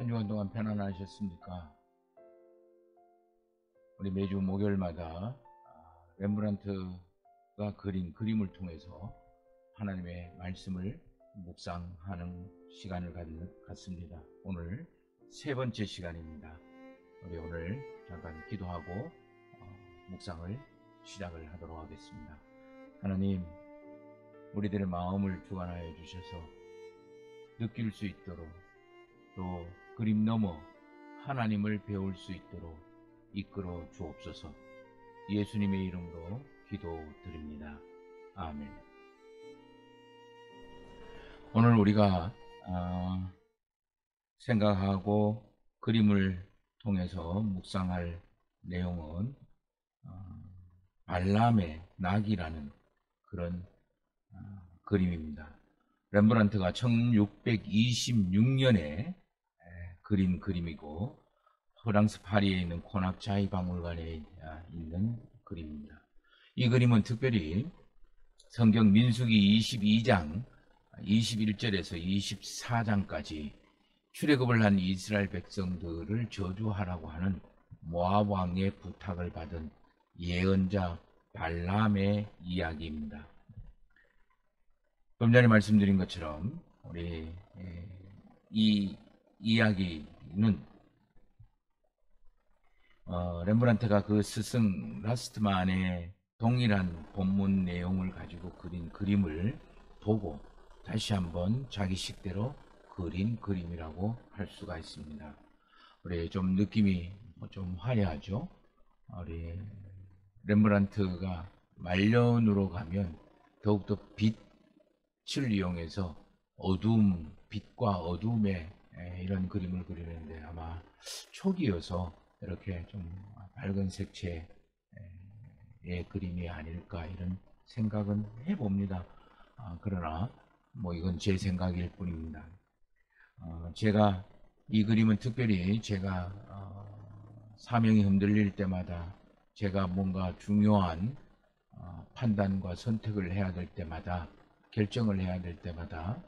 한 주간 동안 편안하셨습니까? 우리 매주 목요일마다 렘브란트가 그린 그림을 통해서 하나님의 말씀을 묵상하는 시간을 갖습니다. 오늘 세 번째 시간입니다. 우리 오늘 잠깐 기도하고 묵상을 시작을 하도록 하겠습니다. 하나님, 우리들의 마음을 주관하여 주셔서 느낄 수 있도록, 또 그림 넘어 하나님을 배울 수 있도록 이끌어 주옵소서. 예수님의 이름으로 기도드립니다. 아멘. 오늘 우리가 생각하고 그림을 통해서 묵상할 내용은 발람의 낙이라는 그런 그림입니다. 렘브란트가 1626년에 그린 그림이고, 프랑스 파리에 있는 코낙 자이박물관에 있는 그림입니다. 이 그림은 특별히 성경 민수기 22장 21절에서 24장까지 출애굽을 한 이스라엘 백성들을 저주하라고 하는 모압 왕의 부탁을 받은 예언자 발람의 이야기입니다. 좀 전에 말씀드린 것처럼 우리 이 이야기는 렘브란트가 그 스승 라스트만의 동일한 본문 내용을 가지고 그린 그림을 보고 다시 한번 자기식대로 그린 그림이라고 할 수가 있습니다. 우리 좀 느낌이 좀 화려하죠. 우리 렘브란트가 말년으로 가면 더욱더 빛을 이용해서 어두움, 빛과 어두움의 이런 그림을 그리는데, 아마 초기여서 이렇게 좀 밝은 색채의 그림이 아닐까, 이런 생각은 해봅니다. 그러나 뭐 이건 제 생각일 뿐입니다. 제가 이 그림은 특별히 제가 사명이 흔들릴 때마다, 제가 뭔가 중요한 판단과 선택을 해야 될 때마다, 결정을 해야 될 때마다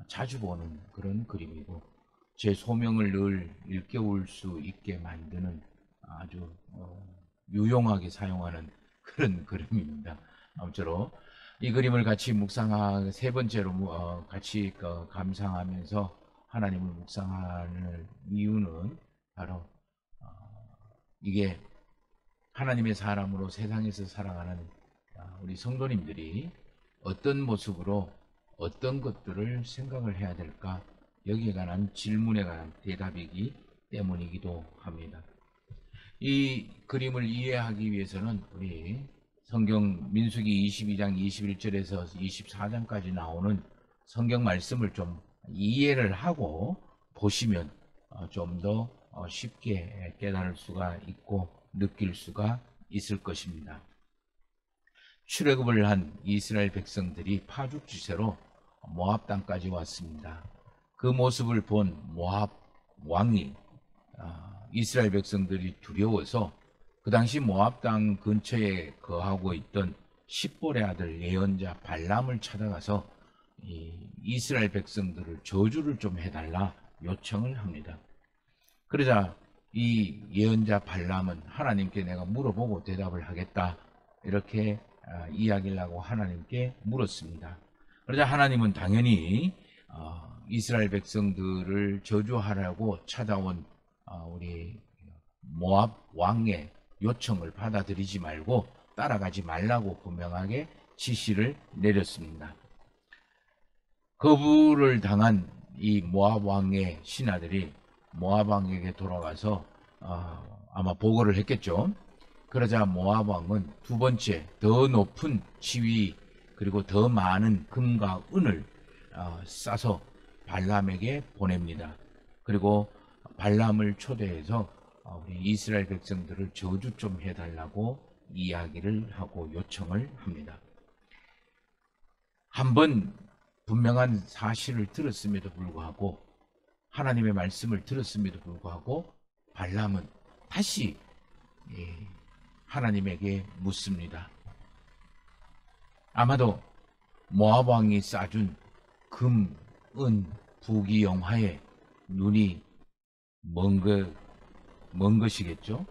자주 보는 그런 그림이고, 제 소명을 늘 일깨울 수 있게 만드는 아주 유용하게 사용하는 그런 그림입니다. 아무쪼록 이 그림을 같이 묵상하, 세 번째로 같이 감상하면서 하나님을 묵상하는 이유는 바로 이게 하나님의 사람으로 세상에서 살아가는 우리 성도님들이 어떤 모습으로 어떤 것들을 생각을 해야 될까, 여기에 관한 질문에 관한 대답이기 때문이기도 합니다. 이 그림을 이해하기 위해서는 우리 성경 민수기 22장 21절에서 24장까지 나오는 성경 말씀을 좀 이해를 하고 보시면 좀 더 쉽게 깨달을 수가 있고 느낄 수가 있을 것입니다. 출애굽을 한 이스라엘 백성들이 파죽지세로 모압 땅까지 왔습니다. 그 모습을 본 모압 왕이 이스라엘 백성들이 두려워서 그 당시 모압 땅 근처에 거하고 있던 십볼의 아들 예언자 발람을 찾아가서 이스라엘 백성들을 저주를 좀 해달라 요청을 합니다. 그러자 이 예언자 발람은 하나님께 내가 물어보고 대답을 하겠다, 이렇게 이야기를 하고 하나님께 물었습니다. 그러자 하나님은 당연히 이스라엘 백성들을 저주하라고 찾아온 우리 모압 왕의 요청을 받아들이지 말고 따라가지 말라고 분명하게 지시를 내렸습니다. 거부를 당한 이 모압 왕의 신하들이 모압 왕에게 돌아가서 아마 보고를 했겠죠. 그러자 모압 왕은 두 번째 더 높은 지위, 그리고 더 많은 금과 은을 싸서 발람에게 보냅니다. 그리고 발람을 초대해서 우리 이스라엘 백성들을 저주 좀 해달라고 이야기를 하고 요청을 합니다. 한번 분명한 사실을 들었음에도 불구하고, 하나님의 말씀을 들었음에도 불구하고 발람은 다시 하나님에게 묻습니다. 아마도 모압 왕이 싸준 금, 은, 부귀영화에 눈이 먼 것이겠죠.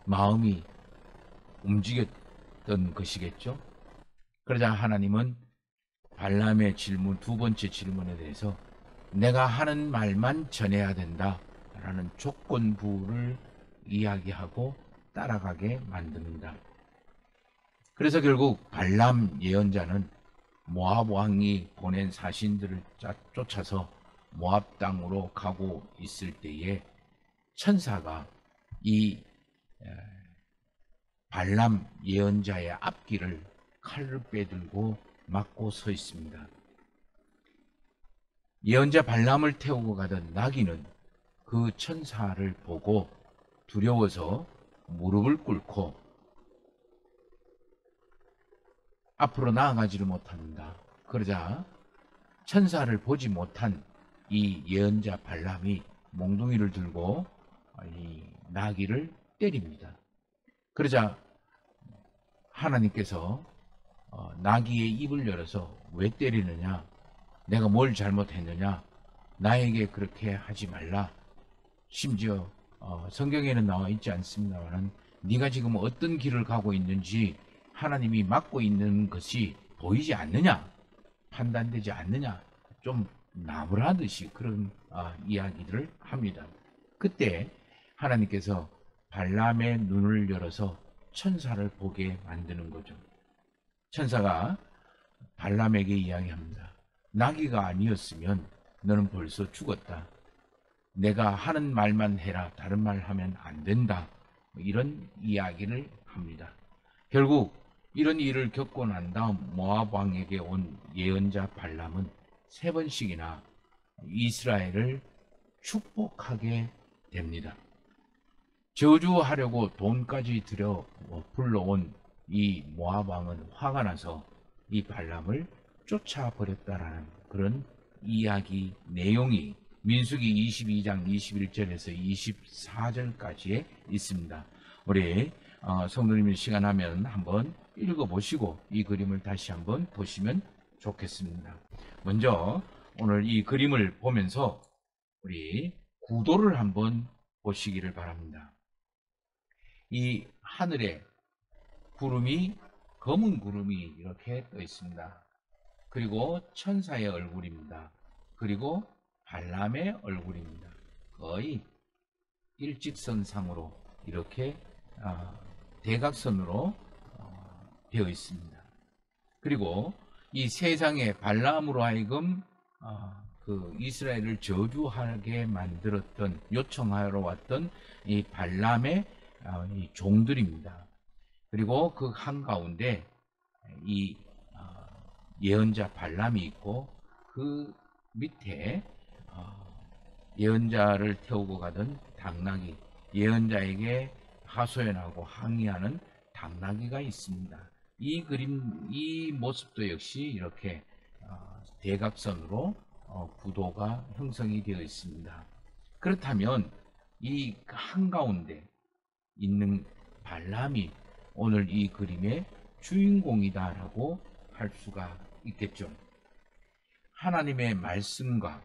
마음이 움직였던 것이겠죠. 그러자 하나님은 발람의 질문, 두 번째 질문에 대해서 내가 하는 말만 전해야 된다 라는 조건부를 이야기하고 따라가게 만듭니다. 그래서 결국 발람 예언자는 모압 왕이 보낸 사신들을 쫓아서 모압 땅으로 가고 있을 때에 천사가 이 발람 예언자의 앞길을 칼을 빼들고 막고 서 있습니다. 예언자 발람을 태우고 가던 나귀는 그 천사를 보고 두려워서 무릎을 꿇고 앞으로 나아가지를 못합니다. 그러자 천사를 보지 못한 이 예언자 발람이 몽둥이를 들고 이 나귀를 때립니다. 그러자 하나님께서 나귀의 입을 열어서 왜 때리느냐? 내가 뭘 잘못했느냐? 나에게 그렇게 하지 말라. 심지어 성경에는 나와 있지 않습니다만 네가 지금 어떤 길을 가고 있는지 하나님이 막고 있는 것이 보이지 않느냐? 판단되지 않느냐? 좀 나무라듯이 그런 이야기들을 합니다. 그때 하나님께서 발람의 눈을 열어서 천사를 보게 만드는 거죠. 천사가 발람에게 이야기합니다. 나귀가 아니었으면 너는 벌써 죽었다. 내가 하는 말만 해라. 다른 말 하면 안 된다. 이런 이야기를 합니다. 결국 이런 일을 겪고 난 다음 모압 왕에게 온 예언자 발람은 3번씩이나 이스라엘을 축복하게 됩니다. 저주하려고 돈까지 들여 불러온 이 모압 왕은 화가 나서 이 발람을 쫓아버렸다라는 그런 이야기 내용이 민수기 22장 21절에서 24절까지에 있습니다. 우리 성도님이 시간하면 한번 읽어보시고 이 그림을 다시 한번 보시면 좋겠습니다. 먼저 오늘 이 그림을 보면서 우리 구도를 한번 보시기를 바랍니다. 이 하늘에 구름이 검은 구름이 이렇게 떠 있습니다. 그리고 천사의 얼굴입니다. 그리고 발람의 얼굴입니다. 거의 일직선상으로 이렇게 대각선으로 되어 있습니다. 그리고 이 세상에 발람으로 하여금 그 이스라엘을 저주하게 만들었던 요청하러 왔던 이 발람의 이 종들입니다. 그리고 그 한가운데 이 예언자 발람이 있고 그 밑에 예언자를 태우고 가던 당나귀, 예언자에게 하소연하고 항의하는 당나귀가 있습니다. 이 그림, 이 모습도 역시 이렇게 대각선으로 구도가 형성이 되어 있습니다. 그렇다면 이 한가운데 있는 발람이 오늘 이 그림의 주인공이다라고 할 수가 있겠죠. 하나님의 말씀과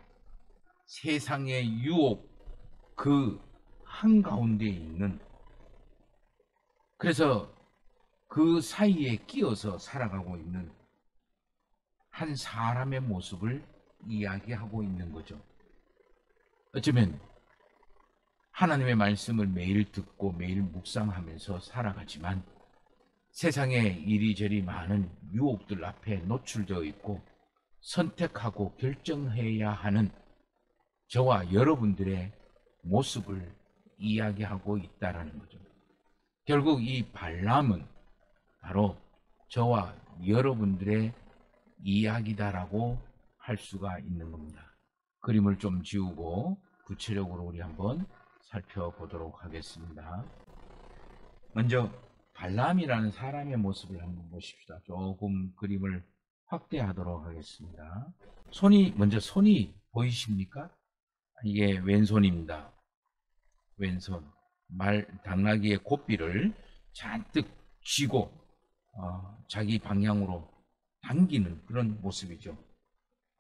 세상의 유혹 그 한가운데 있는, 그래서 그 사이에 끼어서 살아가고 있는 한 사람의 모습을 이야기하고 있는 거죠. 어쩌면 하나님의 말씀을 매일 듣고 매일 묵상하면서 살아가지만 세상에 이리저리 많은 유혹들 앞에 노출되어 있고 선택하고 결정해야 하는 저와 여러분들의 모습을 이야기하고 있다라는 거죠. 결국 이 발람은 바로 저와 여러분들의 이야기다라고 할 수가 있는 겁니다. 그림을 좀 지우고 구체적으로 우리 한번 살펴보도록 하겠습니다. 먼저 발람이라는 사람의 모습을 한번 보십시다. 조금 그림을 확대하도록 하겠습니다. 먼저 손이 보이십니까? 이게 왼손입니다. 왼손. 당나귀의 고삐를 잔뜩 쥐고 자기 방향으로 당기는 그런 모습이죠.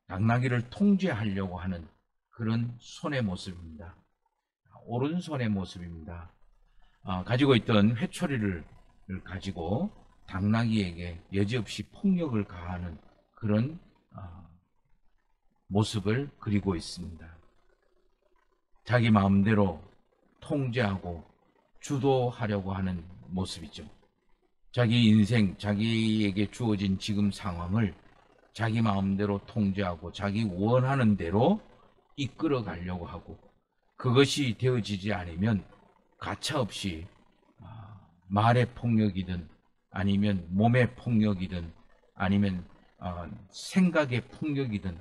당나귀를 통제하려고 하는 그런 손의 모습입니다. 오른손의 모습입니다. 가지고 있던 회초리를 가지고 당나귀에게 여지없이 폭력을 가하는 그런 모습을 그리고 있습니다. 자기 마음대로 통제하고 주도하려고 하는 모습이죠. 자기 인생, 자기에게 주어진 지금 상황을 자기 마음대로 통제하고 자기 원하는 대로 이끌어 가려고 하고, 그것이 되어지지 않으면 가차없이 말의 폭력이든 아니면 몸의 폭력이든 아니면 생각의 폭력이든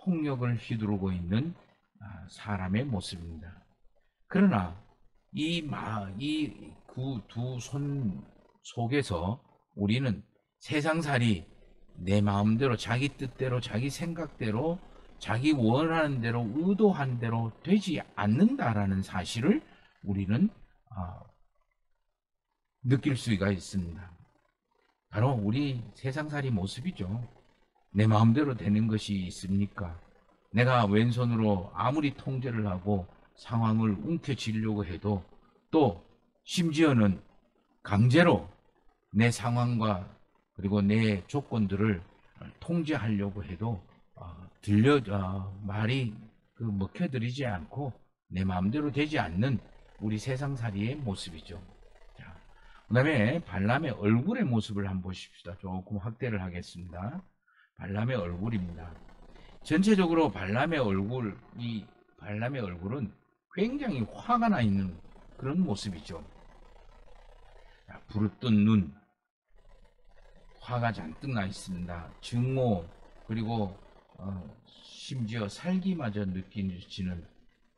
폭력을 휘두르고 있는 사람의 모습입니다. 그러나 이 두 손 속에서 우리는 세상살이 내 마음대로 자기 뜻대로 자기 생각대로 자기 원하는 대로 의도한 대로 되지 않는다라는 사실을 우리는 느낄 수가 있습니다. 바로 우리 세상살이 모습이죠. 내 마음대로 되는 것이 있습니까? 내가 왼손으로 아무리 통제를 하고 상황을 움켜쥐려고 해도, 또 심지어는 강제로 내 상황과 그리고 내 조건들을 통제하려고 해도 말이 먹혀들이지 않고 내 마음대로 되지 않는 우리 세상살이의 모습이죠. 그 다음에 발람의 얼굴의 모습을 한번 보십시다. 조금 확대를 하겠습니다. 발람의 얼굴입니다. 전체적으로 발람의 얼굴은 굉장히 화가 나 있는 그런 모습이죠. 부르뜬 눈, 화가 잔뜩 나 있습니다. 증오, 그리고 심지어 살기마저 느껴지는,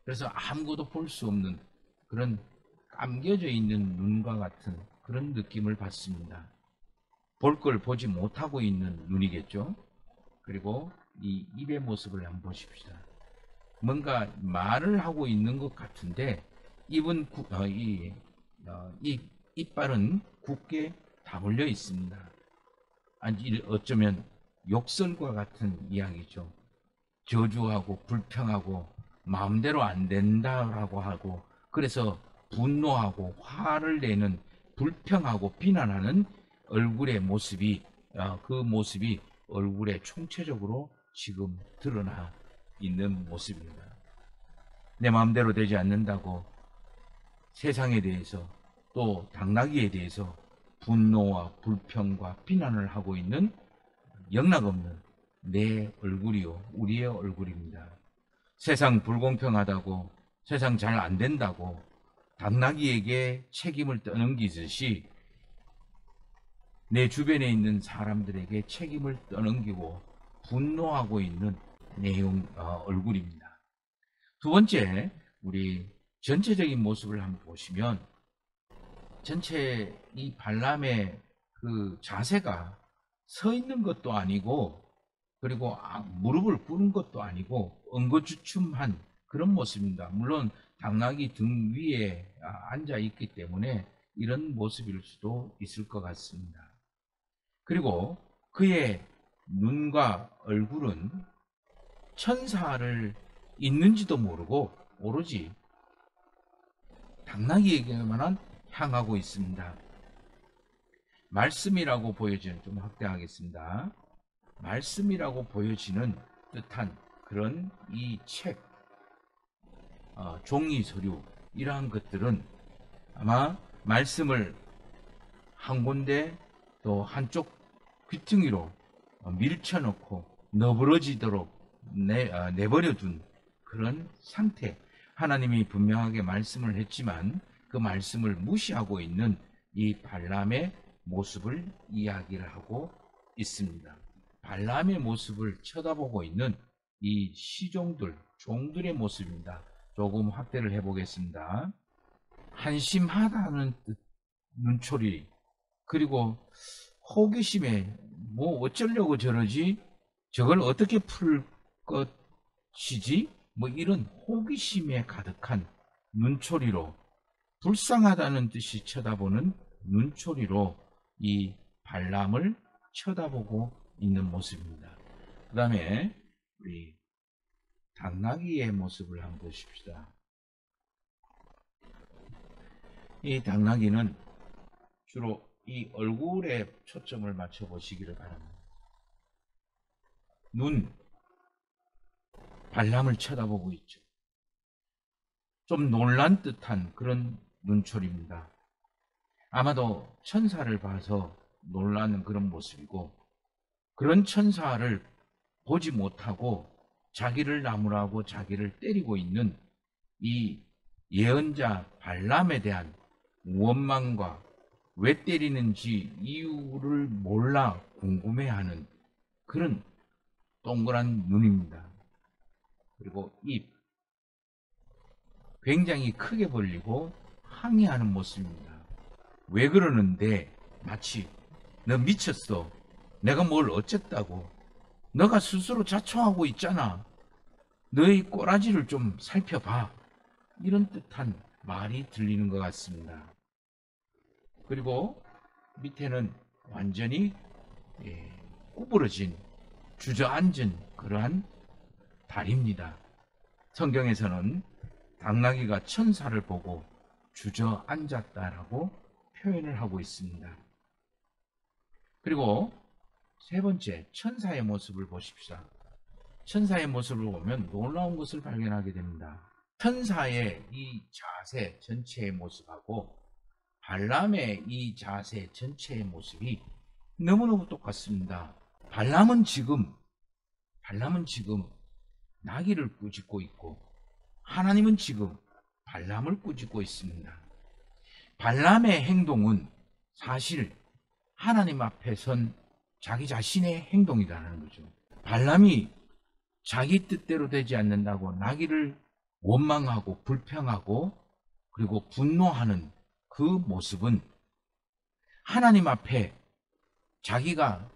그래서 아무것도 볼 수 없는 그런 감겨져 있는 눈과 같은 그런 느낌을 받습니다. 볼 걸 보지 못하고 있는 눈이겠죠. 그리고 이 입의 모습을 한번 보십시다. 뭔가 말을 하고 있는 것 같은데 이빨은 굳게 다물려 있습니다. 아니, 어쩌면 욕설과 같은 이야기죠. 저주하고 불평하고 마음대로 안 된다라고 하고, 그래서 분노하고 화를 내는, 불평하고 비난하는 얼굴의 모습이, 그 모습이 얼굴에 총체적으로 지금 드러나 있는 모습입니다. 내 마음대로 되지 않는다고 세상에 대해서 또 당나귀에 대해서 분노와 불평과 비난을 하고 있는 영락없는 내 얼굴이요, 우리의 얼굴입니다. 세상 불공평하다고, 세상 잘 안 된다고 당나귀에게 책임을 떠넘기듯이 내 주변에 있는 사람들에게 책임을 떠넘기고 분노하고 있는 얼굴입니다. 두 번째, 우리 전체적인 모습을 한번 보시면, 전체 이 발람의 그 자세가 서 있는 것도 아니고, 그리고 무릎을 꿇은 것도 아니고 엉거주춤한 그런 모습입니다. 물론 당나귀 등 위에 앉아 있기 때문에 이런 모습일 수도 있을 것 같습니다. 그리고 그의 눈과 얼굴은 천사를 있는지도 모르고 오로지 당나귀에게만 향하고 있습니다. 말씀이라고 보여지는, 좀 확대하겠습니다. 말씀이라고 보여지는 듯한 그런 이 책, 종이 서류, 이러한 것들은 아마 말씀을 한 군데 또 한쪽 귀퉁이로 밀쳐놓고 너부러지도록 내버려둔 그런 상태, 하나님이 분명하게 말씀을 했지만 그 말씀을 무시하고 있는 이 발람의 모습을 이야기를 하고 있습니다. 발람의 모습을 쳐다보고 있는 이 시종들, 종들의 모습입니다. 조금 확대를 해보겠습니다. 한심하다는 뜻, 눈초리, 그리고 호기심에 뭐 어쩌려고 저러지? 저걸 어떻게 풀 것이지? 뭐 이런 호기심에 가득한 눈초리로, 불쌍하다는 뜻이 쳐다보는 눈초리로 이 발람을 쳐다보고 있는 모습입니다. 그 다음에 우리 당나귀의 모습을 한번 보십시다. 이 당나귀는 주로 이 얼굴에 초점을 맞춰 보시기를 바랍니다. 눈, 발람을 쳐다보고 있죠. 좀 놀란 듯한 그런 눈초리입니다. 아마도 천사를 봐서 놀라는 그런 모습이고, 그런 천사를 보지 못하고 자기를 나무라고 자기를 때리고 있는 이 예언자 발람에 대한 원망과 왜 때리는지 이유를 몰라 궁금해하는 그런 동그란 눈입니다. 그리고 입, 굉장히 크게 벌리고 항의하는 모습입니다. 왜 그러는데 마치 너 미쳤어. 내가 뭘 어쨌다고. 너가 스스로 자초하고 있잖아. 너의 꼬라지를 좀 살펴봐. 이런 듯한 말이 들리는 것 같습니다. 그리고 밑에는 완전히 구부러진 주저앉은 그러한 다리입니다. 성경에서는 당나귀가 천사를 보고 주저앉았다라고 표현을 하고 있습니다. 그리고 세 번째, 천사의 모습을 보십시다. 천사의 모습을 보면 놀라운 것을 발견하게 됩니다. 천사의 이 자세 전체의 모습하고 발람의 이 자세 전체의 모습이 너무너무 똑같습니다. 발람은 지금 나귀를 꾸짖고 있고, 하나님은 지금 발람을 꾸짖고 있습니다. 발람의 행동은 사실 하나님 앞에 선 자기 자신의 행동이라는 거죠. 발람이 자기 뜻대로 되지 않는다고 나귀를 원망하고 불평하고 그리고 분노하는 그 모습은 하나님 앞에 자기가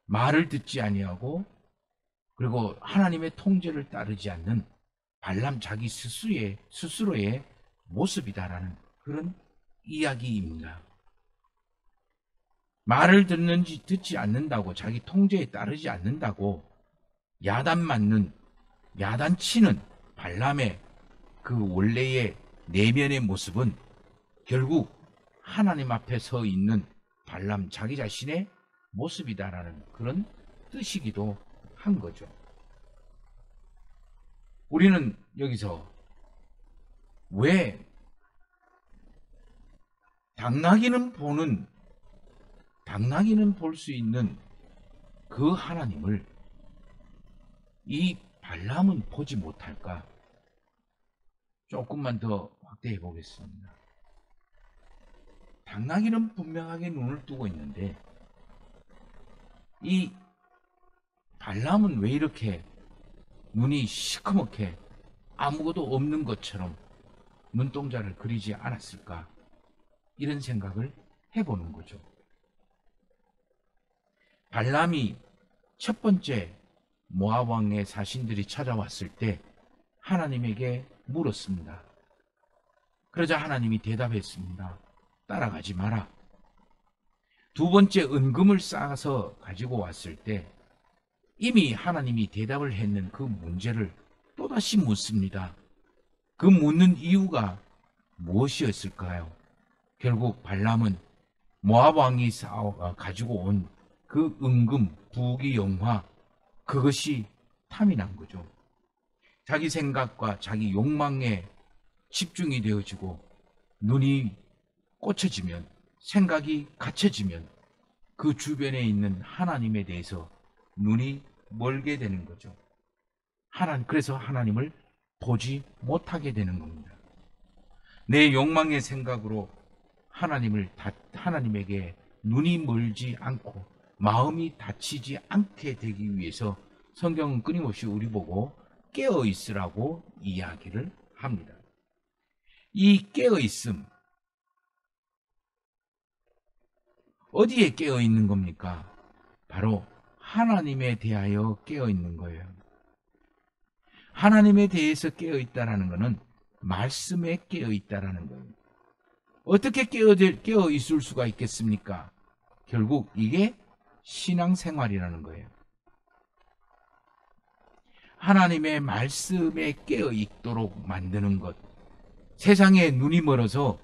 말을 듣지 아니하고 그리고 하나님의 통제를 따르지 않는 발람 자기 스스로의 모습이다라는 그런 이야기입니다. 말을 듣지 않는다고, 자기 통제에 따르지 않는다고 야단치는 발람의 그 원래의 내면의 모습은 결국 하나님 앞에 서 있는 발람 자기 자신의 모습이다라는 그런 뜻이기도 한 거죠. 우리는 여기서 왜 당나귀는 볼 수 있는 그 하나님을 이 발람은 보지 못할까? 조금만 더 확대해 보겠습니다. 당나귀는 분명하게 눈을 뜨고 있는데 이 발람은 왜 이렇게 눈이 시커멓게 아무것도 없는 것처럼 눈동자를 그리지 않았을까? 이런 생각을 해보는 거죠. 발람이 첫 번째 모압 왕의 사신들이 찾아왔을 때 하나님에게 물었습니다. 그러자 하나님이 대답했습니다. 따라가지 마라. 두 번째 은금을 쌓아서 가지고 왔을 때 이미 하나님이 대답을 했는 그 문제를 또다시 묻습니다. 그 묻는 이유가 무엇이었을까요? 결국 발람은 모압 왕이 가지고 온 그 은금, 부귀, 영화, 그것이 탐이 난 거죠. 자기 생각과 자기 욕망에 집중이 되어지고 눈이 꽂혀지면, 생각이 갇혀지면 그 주변에 있는 하나님에 대해서 눈이 멀게 되는 거죠. 그래서 하나님을 보지 못하게 되는 겁니다. 내 욕망의 생각으로 하나님에게 눈이 멀지 않고 마음이 닫히지 않게 되기 위해서 성경은 끊임없이 우리 보고 깨어 있으라고 이야기를 합니다. 이 깨어 있음, 어디에 깨어 있는 겁니까? 바로 하나님에 대하여 깨어 있는 거예요. 하나님에 대해서 깨어 있다라는 것은 말씀에 깨어 있다라는 거예요. 어떻게 깨어 있을 수가 있겠습니까? 결국 이게 신앙생활이라는 거예요. 하나님의 말씀에 깨어 있도록 만드는 것. 세상에 눈이 멀어서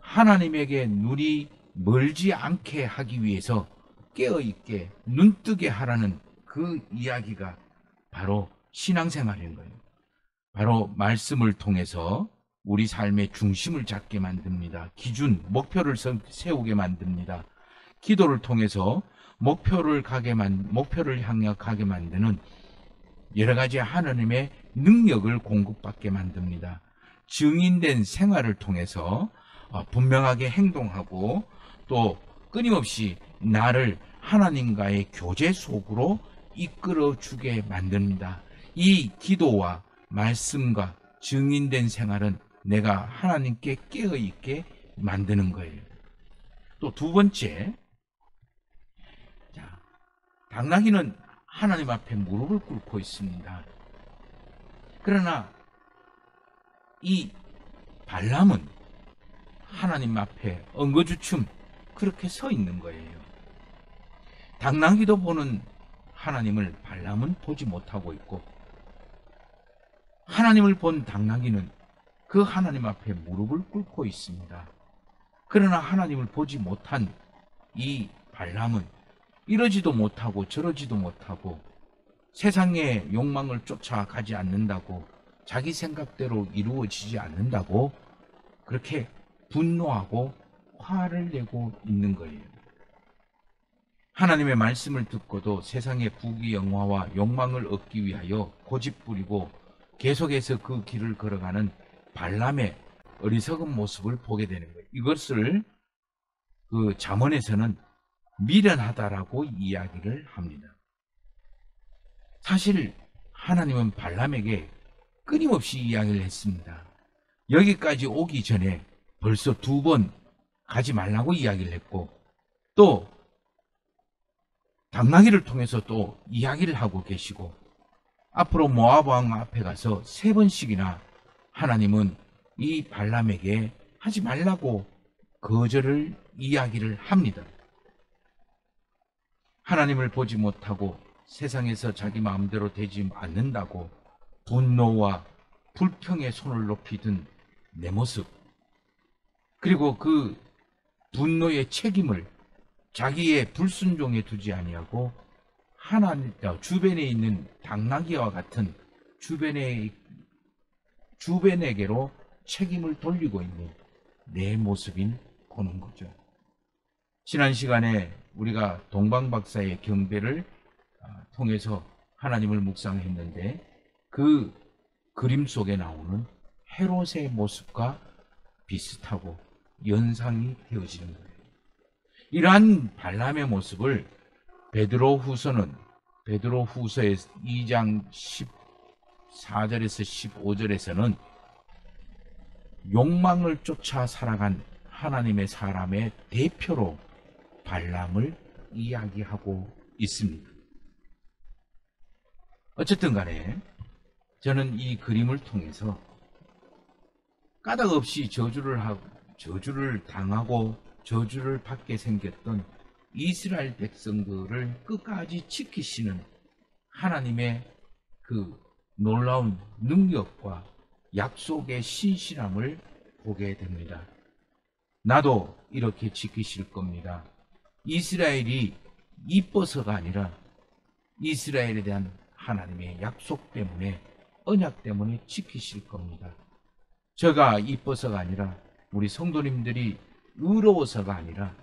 하나님에게 눈이 멀지 않게 하기 위해서 깨어있게 눈뜨게 하라는 그 이야기가 바로 신앙생활인 거예요. 바로 말씀을 통해서 우리 삶의 중심을 잡게 만듭니다. 기준, 목표를 세우게 만듭니다. 기도를 통해서 목표를 향해 가게 만드는 여러 가지 하나님의 능력을 공급받게 만듭니다. 증인된 생활을 통해서 분명하게 행동하고 또 끊임없이 나를 하나님과의 교제 속으로 이끌어 주게 만듭니다. 이 기도와 말씀과 증인된 생활은 내가 하나님께 깨어있게 만드는 거예요. 또 두 번째, 당나귀는 하나님 앞에 무릎을 꿇고 있습니다. 그러나 이 발람은 하나님 앞에 엉거주춤 그렇게 서 있는 거예요. 당나귀도 보는 하나님을 발람은 보지 못하고 있고, 하나님을 본 당나귀는 그 하나님 앞에 무릎을 꿇고 있습니다. 그러나 하나님을 보지 못한 이 발람은 이러지도 못하고 저러지도 못하고 세상의 욕망을 쫓아가지 않는다고, 자기 생각대로 이루어지지 않는다고 그렇게 분노하고 화를 내고 있는 거예요. 하나님의 말씀을 듣고도 세상의 부귀영화와 욕망을 얻기 위하여 고집부리고 계속해서 그 길을 걸어가는 발람의 어리석은 모습을 보게 되는 거예요. 이것을 그 잠언에서는 미련하다라고 이야기를 합니다. 사실 하나님은 발람에게 끊임없이 이야기를 했습니다. 여기까지 오기 전에 벌써 2번 가지 말라고 이야기를 했고, 또 당나귀를 통해서 또 이야기를 하고 계시고, 앞으로 모압 왕 앞에 가서 3번씩이나 하나님은 이 발람에게 하지 말라고 거절을 이야기를 합니다. 하나님을 보지 못하고 세상에서 자기 마음대로 되지 않는다고 분노와 불평의 손을 높이 든 내 모습, 그리고 그 분노의 책임을 자기의 불순종에 두지 아니하고 하나님 주변에 있는 당나귀와 같은 주변에게로 책임을 돌리고 있는 내 모습인 보는 거죠. 지난 시간에 우리가 동방박사의 경배를 통해서 하나님을 묵상했는데, 그 그림 속에 나오는 헤롯의 모습과 비슷하고 연상이 되어지는 거예요. 이러한 발람의 모습을 베드로후서의 2장 14절에서 15절에서는 욕망을 쫓아 살아간 하나님의 사람의 대표로 발람을 이야기하고 있습니다. 어쨌든 간에 저는 이 그림을 통해서 까닭 없이 저주를 당하고 저주를 받게 생겼던 이스라엘 백성들을 끝까지 지키시는 하나님의 그 놀라운 능력과 약속의 신실함을 보게 됩니다. 나도 이렇게 지키실 겁니다. 이스라엘이 이뻐서가 아니라 이스라엘에 대한 하나님의 약속 때문에, 언약 때문에 지키실 겁니다. 제가 이뻐서가 아니라, 우리 성도님들이 의로워서가 아니라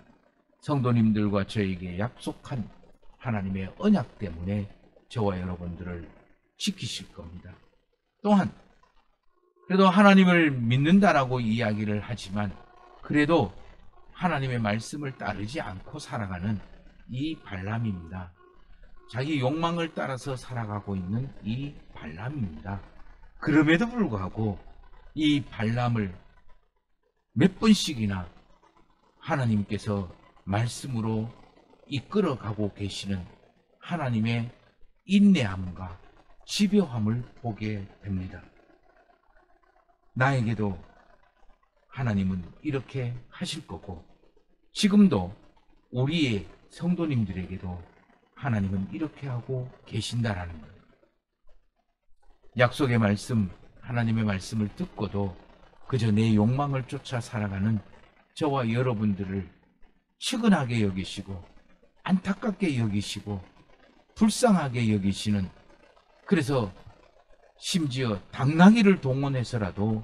성도님들과 저에게 약속한 하나님의 언약 때문에 저와 여러분들을 지키실 겁니다. 또한 그래도 하나님을 믿는다라고 이야기를 하지만 그래도 하나님의 말씀을 따르지 않고 살아가는 이 발람입니다. 자기 욕망을 따라서 살아가고 있는 이 발람입니다. 그럼에도 불구하고 이 발람을 몇 번씩이나 하나님께서 말씀으로 이끌어가고 계시는 하나님의 인내함과 집요함을 보게 됩니다. 나에게도 하나님은 이렇게 하실 거고, 지금도 우리의 성도님들에게도 하나님은 이렇게 하고 계신다라는 거예요. 약속의 말씀, 하나님의 말씀을 듣고도 그저 내 욕망을 쫓아 살아가는 저와 여러분들을 측은하게 여기시고 안타깝게 여기시고 불쌍하게 여기시는, 그래서 심지어 당나귀를 동원해서라도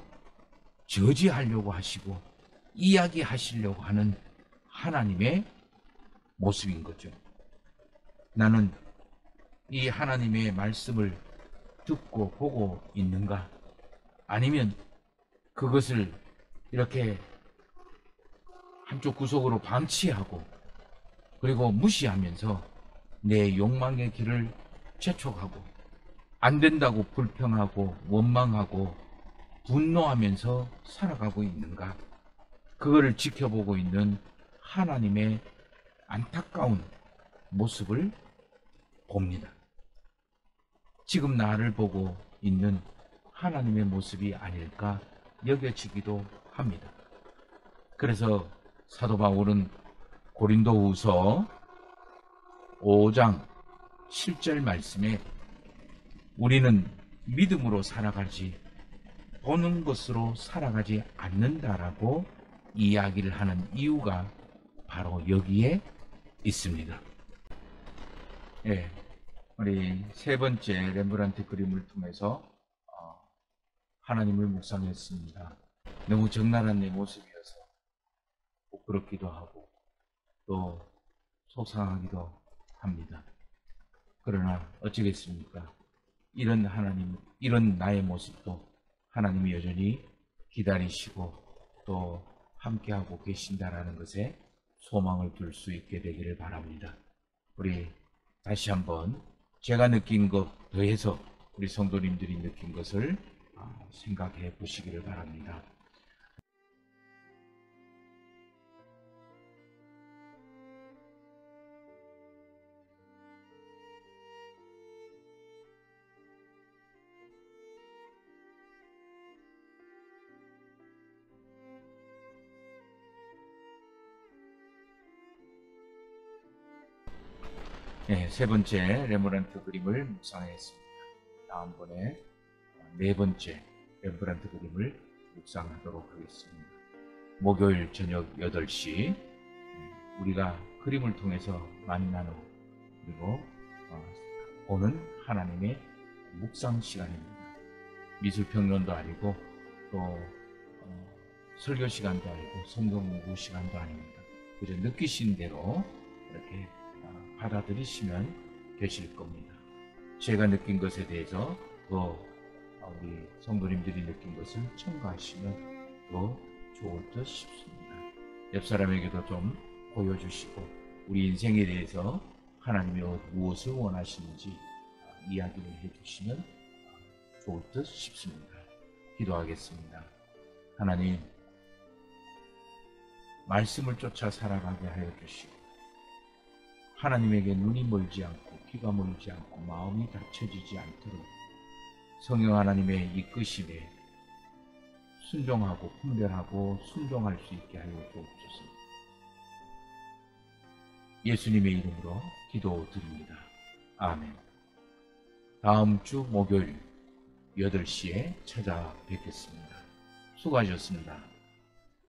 저지하려고 하시고 이야기하시려고 하는 하나님의 모습인 거죠. 나는 이 하나님의 말씀을 듣고 보고 있는가? 아니면 그것을 이렇게 한쪽 구석으로 방치하고 그리고 무시하면서 내 욕망의 길을 재촉하고 안 된다고 불평하고 원망하고 분노하면서 살아가고 있는가? 그거를 지켜보고 있는 하나님의 안타까운 모습을 봅니다. 지금 나를 보고 있는 하나님의 모습이 아닐까 여겨지기도 합니다. 그래서 사도 바울은 고린도후서 5장 7절 말씀에 우리는 믿음으로 살아가지 보는 것으로 살아가지 않는다라고 이야기를 하는 이유가 바로 여기에 있습니다. 예, 우리 세 번째 렘브란트 그림을 통해서 하나님을 묵상했습니다. 너무 적나라한 내 모습이어서 부끄럽기도 하고 또 속상하기도 합니다. 그러나 어쩌겠습니까? 이런 하나님, 이런 나의 모습도 하나님이 여전히 기다리시고 또 함께하고 계신다라는 것에 소망을 둘 수 있게 되기를 바랍니다. 우리 다시 한번 제가 느낀 것 더해서 우리 성도님들이 느낀 것을 생각해 보시기를 바랍니다. 네, 세 번째 렘브란트 그림을 묵상했습니다. 다음번에 네 번째 렘브란트 그림을 묵상하도록 하겠습니다. 목요일 저녁 8시 우리가 그림을 통해서 만나는 그리고 보는 하나님의 묵상 시간입니다. 미술평론도 아니고 또 설교 시간도 아니고 성경 공부 시간도 아닙니다. 그저 느끼신 대로 이렇게 받아들이시면 되실 겁니다. 제가 느낀 것에 대해서 더 우리 성도님들이 느낀 것을 첨가하시면 더 좋을 듯 싶습니다. 옆 사람에게도 좀 보여주시고 우리 인생에 대해서 하나님이 무엇을 원하시는지 이야기를 해주시면 좋을 듯 싶습니다. 기도하겠습니다. 하나님, 말씀을 쫓아 살아가게 하여 주시고 하나님에게 눈이 멀지 않고 귀가 멀지 않고 마음이 닫혀지지 않도록 성령 하나님의 이끄심에 순종하고 분별하고 순종할 수 있게 하여 주옵소서. 예수님의 이름으로 기도드립니다. 아멘. 다음 주 목요일 8시에 찾아뵙겠습니다. 수고하셨습니다.